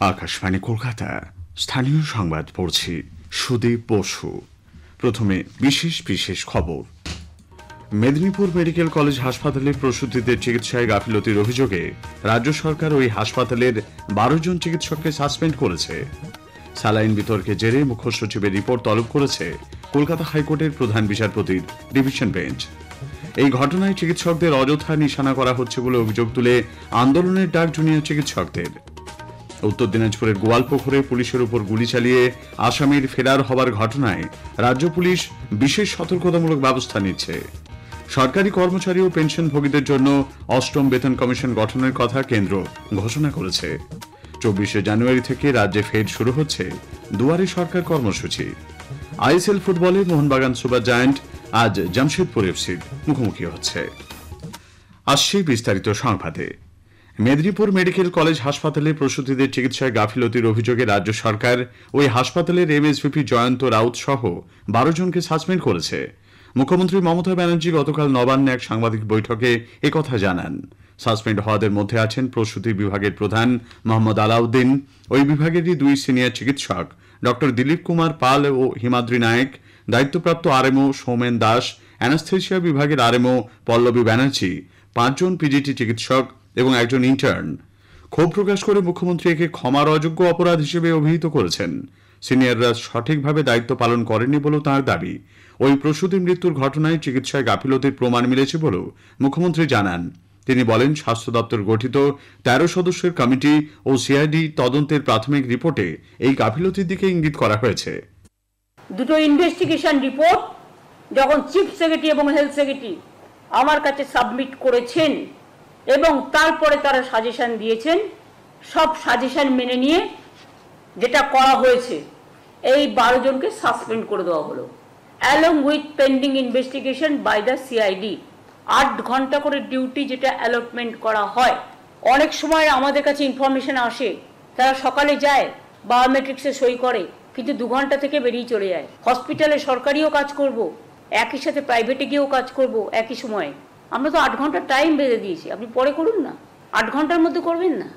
আকাশবাণী কলকাতা স্থানীয় সংবাদ পড়ছি সুদীপ বসু। প্রথমে বিশেষ বিশেষ খবর। মেদিনীপুর মেডিকেল কলেজ হাসপাতালে প্রসূতিদের চিকিৎসায় গাফিলতির অভিযোগে রাজ্য সরকার ওই হাসপাতালের 12 জন চিকিৎসককে সাসপেন্ড করেছে। স্যালাইন বিতর্কে জেরে মুখ্য সচিবের রিপোর্ট তলব করেছে কলকাতা হাইকোর্টের প্রধান বিচারপতির ডিভিশন বেঞ্চ। এই ঘটনায় চিকিৎসকদের অযথা নিশানা করা হচ্ছে বলে অভিযোগ তুলে আন্দোলনের ডাক জুনিয়র চিকিৎসকদের। উত্তর দিনাজপুরের গোয়ালপুকুরে পুলিশের উপর গুলি চালিয়ে আসামির ফেরার হবার ঘটনায় রাজ্য পুলিশ বিশেষ সতর্কতামূলক ব্যবস্থা নিচ্ছে। সরকারি কর্মচারী ও পেনশনভোগীদের জন্য 8ম বেতন কমিশন গঠনের কথা কেন্দ্র ঘোষণা করেছে। 24শে জানুয়ারি থেকে রাজ্যে ফের শুরু হচ্ছে দুয়ারে সরকার কর্মসূচি। আইএসএল ফুটবলে মোহনবাগান সুপার জায়ান্ট আজ জামশেদপুর এফসির মুখোমুখি হচ্ছে। আসছে বিস্তারিত সংবাদে। মেদিনীপুর মেডিকেল কলেজ হাসপাতালে প্রসূতিদের চিকিৎসায় গাফিলতির অভিযোগে রাজ্য সরকার ওই হাসপাতালের এমএসভিপি জয়ন্ত রাউত সহ 12 জনকে সাসপেন্ড করেছে। মুখ্যমন্ত্রী মমতা ব্যানার্জি গতকাল নবান্নে এক সাংবাদিক বৈঠকে একথা জানান। সাসপেন্ড হওয়াদের মধ্যে আছেন প্রসূতি বিভাগের প্রধান মোহাম্মদ আলাউদ্দিন, ওই বিভাগেরই 2 সিনিয়র চিকিৎসক ডক্টর দিলীপ কুমার পাল ও হিমাদ্রি নায়েক, দায়িত্বপ্রাপ্ত আরএমও সৌমেন দাস, অ্যানাস্থেসিয়া বিভাগের আরএমও পল্লবী ব্যানার্জি, 5 জন পিজিটি চিকিৎসক এবং একজন ইন্টার্ন। ক্ষোভ প্রকাশ করে মুখ্যমন্ত্রী একে ক্ষমার অযোগ্য অপরাধ হিসেবে অভিহিত করেছেন। সিনিয়ররা সঠিকভাবে দায়িত্ব পালন করেনি বলেও তাঁর দাবি। ওই প্রসূতি মৃত্যুর ঘটনায় চিকিৎসায় গাফিলতির প্রমাণ মিলেছে বলেও মুখ্যমন্ত্রী জানান। তিনি বলেন, স্বাস্থ্য দপ্তর গঠিত 13 সদস্যের কমিটি ও সিআইডি তদন্তের প্রাথমিক রিপোর্টে এই গাফিলতির দিকে ইঙ্গিত করা হয়েছে। দুটো ইনভেস্টিগেশন রিপোর্ট যখন চিফ সেক্রেটারি এবং হেলথ সেক্রেটারি আমার কাছে সাবমিট করেছেন এবং তারপরে তারা সাজেশন দিয়েছেন, সব সাজেশন মেনে নিয়ে যেটা করা হয়েছে, এই 12 জনকে সাসপেন্ড করে দেওয়া হলো along with pending investigation by the CID. 8 ঘন্টা করে ডিউটি যেটা অ্যালটমেন্ট করা হয়। অনেক সময় আমাদের কাছে ইনফরমেশন আসে, তারা সকালে যায় বায়োমেট্রিক্সে সই করে, কিন্তু 2 ঘন্টা থেকে বেরিয়ে চলে যায়। হসপিটালে সরকারিও কাজ করব, একই সাথে প্রাইভেটে গিয়েও কাজ করব একই সময়ে। আমরা তো 8 ঘন্টা টাইম বেঁধে দিয়েছি, আপনি পরে করুন না, 8 ঘন্টার মধ্যে করবেন না।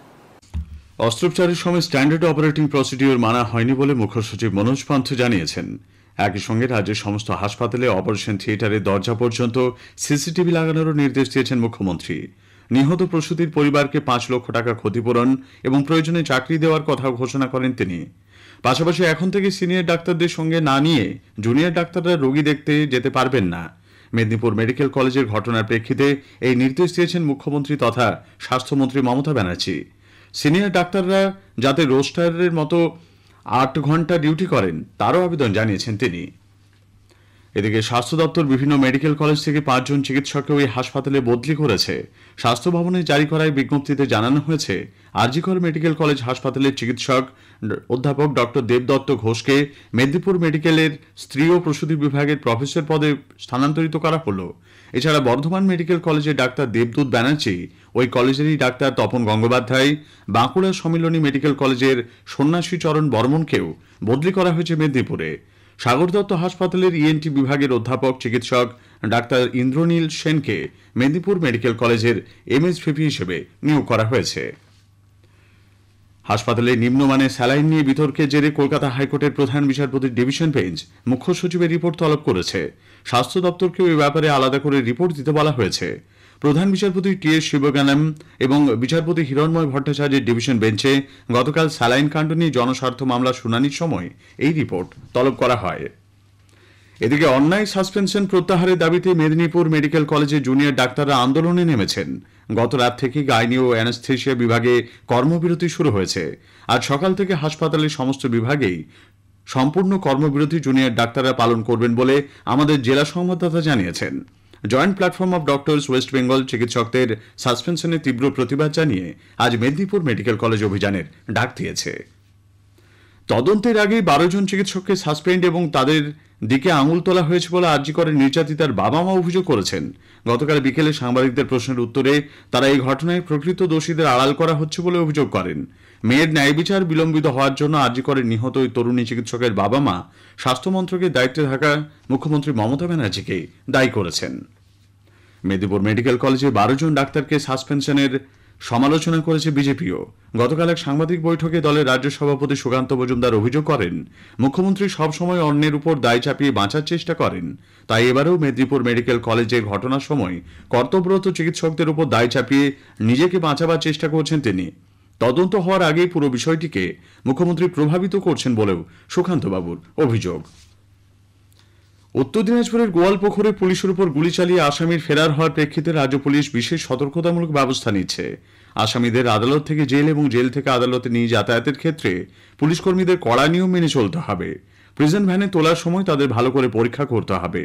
অস্ত্রোপচারের সময় স্ট্যান্ডার্ড অপারেটিং প্রসিডিওর মানা হয়নি বলে মুখ্য সচিব মনোজ পান্থ জানিয়েছেন। একই সঙ্গে রাজ্যের সমস্ত হাসপাতালে অপারেশন থিয়েটারের দরজা পর্যন্ত সিসিটিভি লাগানোরও নির্দেশ দিয়েছেন মুখ্যমন্ত্রী। নিহত প্রসূতির পরিবারকে 5 লক্ষ টাকা ক্ষতিপূরণ এবং প্রয়োজনে চাকরি দেওয়ার কথাও ঘোষণা করেন তিনি। পাশাপাশি এখন থেকে সিনিয়র ডাক্তারদের সঙ্গে না নিয়ে জুনিয়র ডাক্তাররা রোগী দেখতে যেতে পারবেন না। মেদিনীপুর মেডিকেল কলেজের ঘটনার প্রেক্ষিতে এই নির্দেশ দিয়েছেন মুখ্যমন্ত্রী তথা স্বাস্থ্যমন্ত্রী মমতা ব্যানার্জি। সিনিয়র ডাক্তাররা যাতে রোস্টারের মতো 8 ঘন্টা ডিউটি করেন তারও আবেদন জানিয়েছেন তিনি। এদিকে স্বাস্থ্য দপ্তর বিভিন্ন মেডিকেল কলেজ থেকে 5 জন চিকিৎসককে ওই হাসপাতালে বদলি করেছে। স্বাস্থ্য ভবনে জারি করা বিজ্ঞপ্তিতে জানানো হয়েছে, আরজিকর মেডিকেল কলেজ হাসপাতালের চিকিৎসক অধ্যাপক ডক্টর দেবদত্ত ঘোষকে মেদিনীপুর মেডিকেলের স্ত্রী ও প্রসূতি বিভাগের প্রফেসর পদে স্থানান্তরিত করা হলো। এছাড়া বর্ধমান মেডিকেল কলেজের ডাক্তার দেবদূত ব্যানার্জি, ওই কলেজেরই ডাক্তার তপন গঙ্গোপাধ্যায়, বাঁকুড়া সম্মিলনী মেডিকেল কলেজের সন্ন্যাসী চরণ বর্মনকেও বদলি করা হয়েছে মেদিনীপুরে। সাগর দত্ত হাসপাতালের ইএনটি বিভাগের অধ্যাপক চিকিৎসক ডাক্তার ইন্দ্রনীল সেনকে মেদিনীপুর মেডিকেল কলেজের এমএসভিপি হিসেবে নিয়োগ করা হয়েছে। হাসপাতালে নিম্নমানের স্যালাইন নিয়ে বিতর্কের জেরে কলকাতা হাইকোর্টের প্রধান বিচারপতির ডিভিশন বেঞ্চ মুখ্য সচিবের রিপোর্ট তলব করেছে। স্বাস্থ্য দপ্তরকেও এ ব্যাপারে আলাদা করে রিপোর্ট দিতে বলা হয়েছে। প্রধান বিচারপতি টি.এস. শিবগানম এবং বিচারপতি হিরণময় ভট্টাচার্যের ডিভিশন বেঞ্চে গতকাল স্যালাইন কাণ্ড নিয়ে জনস্বার্থ মামলা শুনানির সময় এই রিপোর্ট তলব করা হয়। এদিকে অন্যায় সাসপেনশন প্রত্যাহারের দাবিতে মেদিনীপুর মেডিকেল কলেজে জুনিয়র ডাক্তাররা আন্দোলনে নেমেছেন। গত রাত থেকে গাইনি ও অ্যানাস্থেসিয়া বিভাগে কর্মবিরতি শুরু হয়েছে। আজ সকাল থেকে হাসপাতালের সমস্ত বিভাগেই সম্পূর্ণ কর্মবিরতি জুনিয়র ডাক্তাররা পালন করবেন বলে আমাদের জেলা সংবাদদাতা জানিয়েছেন। Joint platform of doctors West Bengal চিকিৎসকদের সাসপেনশনের তীব্র প্রতিবাদ জানিয়ে আজ মেদিনীপুর মেডিকেল কলেজ অভিযানের ডাক দিয়েছে। তদন্তের আগে 12 জন চিকিৎসককে সাসপেন্ড এবং তাদের দিকে আঙুল তোলা হয়েছে বলে আরজিকরের নির্যাতিতার বাবা মা অভিযোগ করেছেন। গতকাল বিকেলে সাংবাদিকদের প্রশ্নের উত্তরে তারা এই ঘটনায় প্রকৃত দোষীদের আড়াল করা হচ্ছে বলে অভিযোগ করেন। মেয়ের ন্যায় বিচার বিলম্বিত হওয়ার জন্য আরজিকরের নিহত ওই তরুণী চিকিৎসকের বাবা মা স্বাস্থ্যমন্ত্রকের দায়িত্বে থাকা মুখ্যমন্ত্রী মমতা ব্যানার্জিকে দায়ী করেছেন। মেদিনীপুর মেডিকেল কলেজে 12 জন ডাক্তারকে সাসপেনশনের সমালোচনা করেছে বিজেপিও। গতকাল এক সাংবাদিক বৈঠকে দলের রাজ্য সভাপতি সুকান্ত মজুমদার অভিযোগ করেন, মুখ্যমন্ত্রী সবসময় অন্যের উপর দায় চাপিয়ে বাঁচার চেষ্টা করেন। তাই এবারেও মেদিনীপুর মেডিকেল কলেজে ঘটনার সময় কর্তব্যরত চিকিৎসকদের উপর দায় চাপিয়ে নিজেকে বাঁচাবার চেষ্টা করছেন তিনি। তদন্ত হওয়ার আগেই পুরো বিষয়টিকে মুখ্যমন্ত্রী প্রভাবিত করছেন বলেও সুকান্তবাবুর অভিযোগ। উত্তর দিনাজপুরের গোয়ালপুকুরে পুলিশের উপর গুলি চালিয়ে আসামির ফেরার হওয়ার প্রেক্ষিতে রাজ্য পুলিশ বিশেষ সতর্কতামূলক ব্যবস্থা নিচ্ছে। আসামিদের আদালত থেকে জেল এবং জেল থেকে আদালতে নিয়ে যাতায়াতের ক্ষেত্রে পুলিশ কর্মীদের কড়া নিয়ম মেনে চলতে হবে। প্রিজন ভ্যানে তোলার সময় তাদের ভালো করে পরীক্ষা করতে হবে।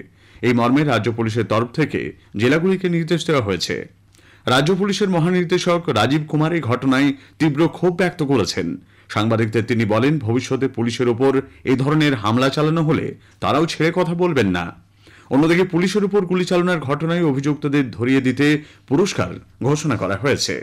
এই মর্মে রাজ্য পুলিশের তরফ থেকে জেলাগুলিকে নির্দেশ দেওয়া হয়েছে। রাজ্য পুলিশের মহানির্দেশক রাজীব কুমার এই ঘটনায় তীব্র ক্ষোভ ব্যক্ত করেছেন। সাংবাদিকদের তিনি বলেন, ভবিষ্যতে পুলিশের উপর এই ধরনের হামলা চালানো হলে তারাও ছেড়ে কথা বলবেন না। অন্যদিকে পুলিশের উপর গুলি চালানোর ঘটনায় অভিযুক্তদের ধরিয়ে দিতে পুরস্কার ঘোষণা করা হয়েছে।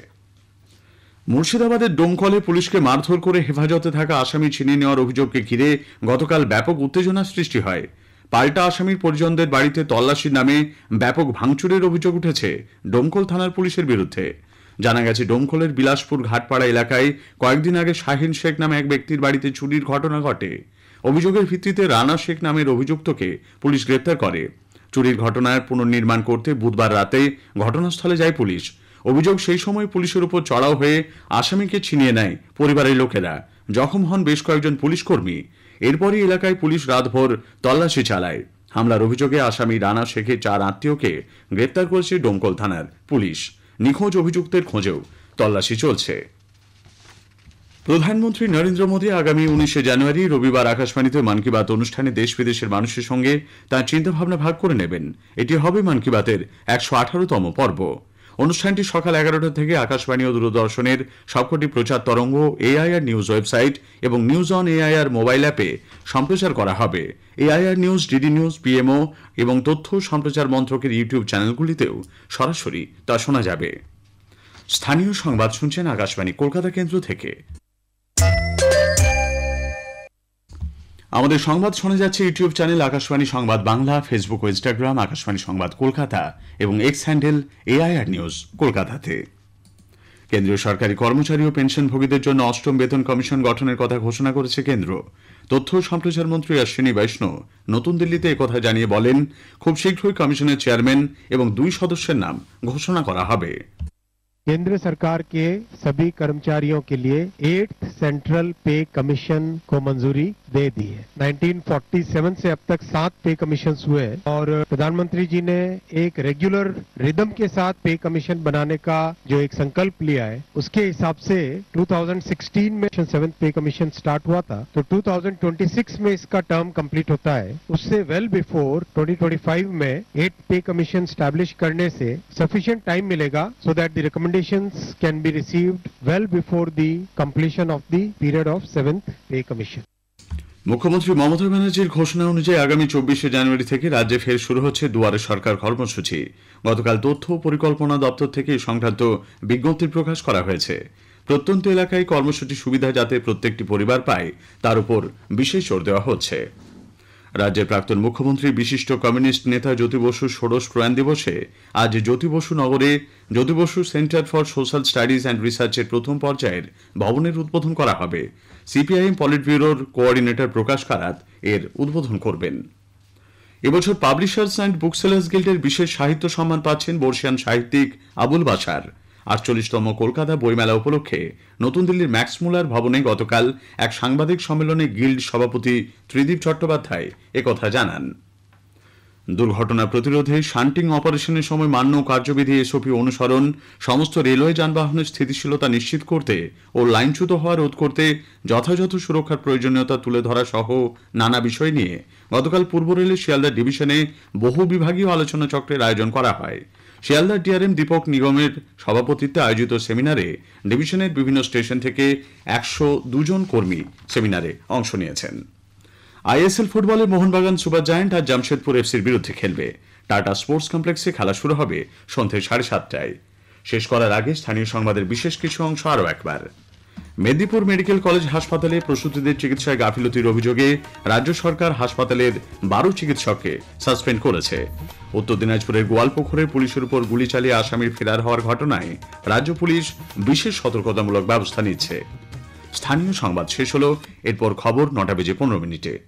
মুর্শিদাবাদের ডোমকলে পুলিশকে মারধর করে হেফাজতে থাকা আসামি ছিনিয়ে নেওয়ার অভিযোগকে ঘিরে গতকাল ব্যাপক উত্তেজনার সৃষ্টি হয়। পাল্টা আসামির পরিজনদের বাড়িতে তল্লাশির নামে ব্যাপক ভাঙচুরের অভিযোগ উঠেছে ডোমকল থানার পুলিশের বিরুদ্ধে। জানা গেছে, ডোমকলের বিলাসপুর ঘাটপাড়া এলাকায় কয়েকদিন আগে শাহিন শেখ নামে এক ব্যক্তির বাড়িতে চুরির ঘটনা ঘটে। অভিযোগের ভিত্তিতে রানা শেখ নামের অভিযুক্তকে পুলিশ গ্রেপ্তার করে। চুরির ঘটনার পুনর্নির্মাণ করতে বুধবার রাতে ঘটনাস্থলে যায় পুলিশ। অভিযোগ, সেই সময় পুলিশের উপর চড়াও হয়ে আসামিকে ছিনিয়ে নেয় পরিবারের লোকেরা। জখম হন বেশ কয়েকজন পুলিশ কর্মী। এরপরই এলাকায় পুলিশ রাতভর তল্লাশি চালায়। হামলার অভিযোগে আসামি রানা শেখের 4 আত্মীয়কে গ্রেপ্তার করেছে ডোমকল থানার পুলিশ। নিখোঁজ অভিযুক্তের খোঁজেও তল্লাশি চলছে। প্রধানমন্ত্রী নরেন্দ্র মোদী আগামী 19শে জানুয়ারি রবিবার আকাশবাণীতে মন কি বাত অনুষ্ঠানে দেশ বিদেশের মানুষের সঙ্গে তাঁর চিন্তাভাবনা ভাগ করে নেবেন। এটি হবে মন কি বাতের 118তম পর্ব। অনুষ্ঠানটি সকাল 11টা থেকে আকাশবাণী ও দূরদর্শনের সবকটি প্রচার তরঙ্গ, এআইআর নিউজ ওয়েবসাইট এবং নিউজ অন এআইআর মোবাইল অ্যাপে সম্প্রচার করা হবে। AIR news, DD news, PMO এবং তথ্য সম্প্রচার মন্ত্রকের ইউটিউব চ্যানেলগুলিতেও সরাসরি তা শোনা যাবে। স্থানীয় সংবাদ শুনছেন আকাশবাণী কলকাতা কেন্দ্র থেকে। আমাদের সংবাদ শোনা যাচ্ছে ইউটিউব চ্যানেল আকাশবাণী সংবাদ বাংলা, ফেসবুক ও ইনস্টাগ্রাম আকাশবাণী সংবাদ কলকাতা এবং এক্স হ্যান্ডেল এআইআর নিউজ কলকাতাতে। কেন্দ্রীয় সরকারি কর্মচারী ও পেনশনভোগীদের জন্য 8ম বেতন কমিশন গঠনের কথা ঘোষণা করেছে কেন্দ্র। তথ্য ও সম্প্রচার মন্ত্রী অশ্বিনী বৈষ্ণব নতুন দিল্লিতে একথা জানিয়ে বলেন, খুব শীঘ্রই কমিশনের চেয়ারম্যান এবং 2 সদস্যের নাম ঘোষণা করা হবে। केंद्र सरकार के सभी कर्मचारियों के लिए 8th सेंट्रल पे कमीशन को मंजूरी दे दी है। 1947 से अब तक 7 पे कमीशन हुए और प्रधानमंत्री जी ने एक रेगुलर रिदम के साथ पे कमीशन बनाने का जो एक संकल्प लिया है, उसके हिसाब से 2016 में 7th पे कमीशन स्टार्ट हुआ था, तो 2026 में इसका टर्म कंप्लीट होता है। उससे वेल बिफोर 2025 में 8th पे कमीशन स्टैब्लिश करने से सफिशिएंट टाइम मिलेगा so that the recommendations can be received well before the completion of the period of 7th pay commission. মুখ্যমন্ত্রী মমতা ব্যানার্জির ঘোষণা অনুযায়ী আগামী 24শে জানুয়ারি থেকে রাজ্যে ফের শুরু হচ্ছে দুয়ারে সরকার কর্মসূচি। গতকাল তথ্য ও পরিকল্পনা দপ্তর থেকে এই সংক্রান্ত বিজ্ঞপ্তি প্রকাশ করা হয়েছে। প্রত্যন্ত এলাকায় কর্মসূচি সুবিধা যাতে প্রত্যেকটি পরিবার পায় তার উপর বিশেষ জোর দেওয়া হচ্ছে। রাজ্যের প্রাক্তন মুখ্যমন্ত্রী বিশিষ্ট কমিউনিস্ট নেতা জ্যোতি বসুর ষোড়শ প্রয়াণ দিবসে আজ জ্যোতি বসু নগরে Jyoti Basu centre for social studies and রিসার্চের প্রথম পর্যায়ের ভবনের উদ্বোধন করা হবে। সিপিআইএম পলিট ব্যুরোর কোঅর্ডিনেটর প্রকাশ কারাত এর উদ্বোধন করবেন। এবছর পাবলিশার্স অ্যান্ড বুকসেলার্স গিল্ডের বিশেষ সাহিত্য সম্মান পাচ্ছেন বর্ষিয়ান সাহিত্যিক আবুল বাশার। 48তম কলকাতা বইমেলা উপলক্ষে নতুন দিল্লির ম্যাক্স মুলার ভবনে গতকাল এক সাংবাদিক সম্মেলনে গিল্ড সভাপতি ত্রিদীপ চট্টোপাধ্যায় একথা জানান। দুর্ঘটনা প্রতিরোধে শান্টিং অপারেশনের সময় মান্য কার্যবিধি এসওপি অনুসরণ, সমস্ত রেলওয়ে যানবাহনের স্থিতিশীলতা নিশ্চিত করতে ও লাইনচ্যুত হওয়া রোধ করতে যথাযথ সুরক্ষার প্রয়োজনীয়তা তুলে ধরা সহ নানা বিষয় নিয়ে গতকাল পূর্ব রেলের শিয়ালদা ডিভিশনে বহু বিভাগীয় আলোচনা চক্রের আয়োজন করা হয়। শিয়ালদা ডিআরএম দীপক নিগমের সভাপতিত্বে আয়োজিত সেমিনারে ডিভিশনের বিভিন্ন স্টেশন থেকে 102 জন কর্মী সেমিনারে অংশ নিয়েছেন। আইএসএল ফুটবলে মোহনবাগান সুপার জায়ান্ট আজ জামশেদপুর এফসির বিরুদ্ধে খেলবে। টাটা স্পোর্টস কমপ্লেক্সে খেলা শুরু হবে সন্ধ্যে 7:30টায়। শেষ করার আগে স্থানীয় সংবাদের বিশেষ কিছু অংশ আরও একবার। মেদিনীপুর মেডিকেল কলেজ হাসপাতালে প্রসূতিদের চিকিৎসায় গাফিলতির অভিযোগে রাজ্য সরকার হাসপাতালের 12 চিকিৎসককে সাসপেন্ড করেছে। উত্তর দিনাজপুরের গোয়ালপুকুরে পুলিশের উপর গুলি চালিয়ে আসামির ফেরার হওয়ার ঘটনায় রাজ্য পুলিশ বিশেষ সতর্কতামূলক ব্যবস্থা নিচ্ছে। স্থানীয় সংবাদ শেষ হলো, এরপর খবর 9:15